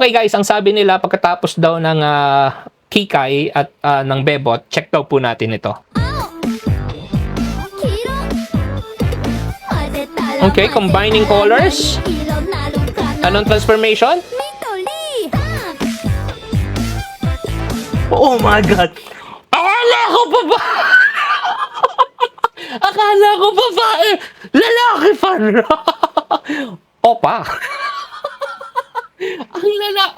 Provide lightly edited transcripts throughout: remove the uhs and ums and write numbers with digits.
Okay guys, ang sabi nila pagkatapos daw ng Kikay at ng Bebot, check daw po natin ito. Okay, combining colors. Anong transformation? Oh my God! Akala ko ba? Akala ko babae! Lalaki pa na! Opa!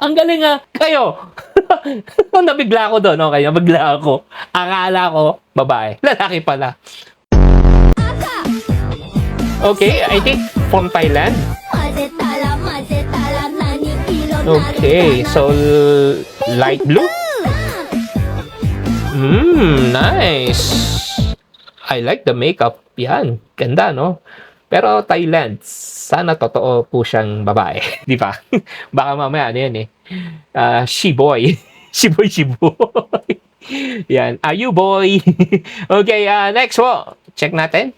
Ang galing nga. Kayo! Nabigla ako doon, okay? Nabigla ako. Akala ko babae. Lalaki pala. Okay, I think from Thailand. Okay, so light blue. Nice. I like the makeup. Yan, ganda, no? Pero Thailand, sana totoo po siyang babae. Di ba? Baka mamaya, ano yan eh. She-boy. She-boy. Yan. Are you boy? Okay, next po. Check natin.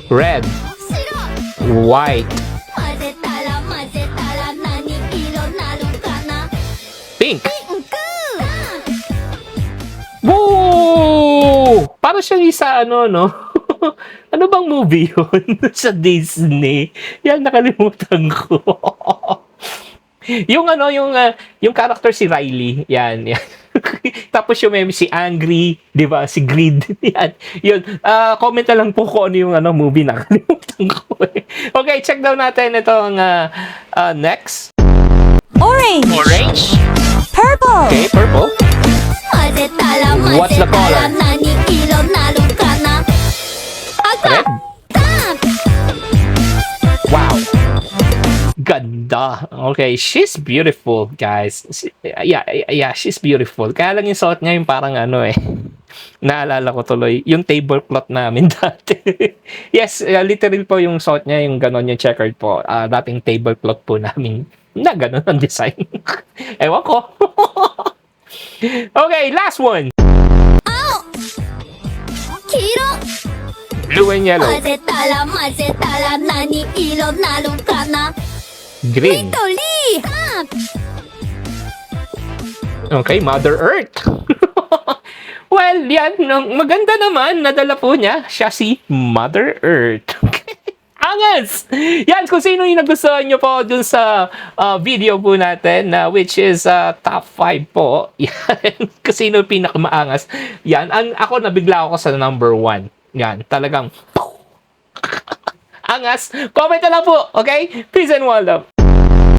Red. White. Pink. Woo! Para siyang isa, ano, no? Ano bang movie yun? Sa Disney. Yan, nakalimutan ko. Yung ano, yung character si Riley. Yan. Tapos yung meme si Angry, 'di ba? Si Greed. Yan. Yun. Comment na lang po kung ano yung movie na nakalimutan ko. Okay, check daw natin itong next. Orange. Purple. Okay, purple. What's the color? Red. Wow. Ganda. Okay, she's beautiful, guys. Yeah, she's beautiful. Kaya lang yung suot niya yung parang ano eh. Naalala ko tuloy, yung tablecloth namin dati. Yes, literal po yung suot niya, yung ganon yung checkered po. Dating tablecloth po namin. Na ganon ang design. Ewan ko. Okay, last one. Blue and yellow. Green. Okay, Mother Earth. Well, yan. Maganda naman. Nadala po niya. Siya si Mother Earth. Angas! Yan, kung sino yung nagustuhan nyo po dun sa video po natin, which is top 5 po. Yan, kung sino yung pinakamaangas. Yan, ako nabigla ako sa number 1. Yan, talagang angas. Comment na lang po, okay? Peace and one love.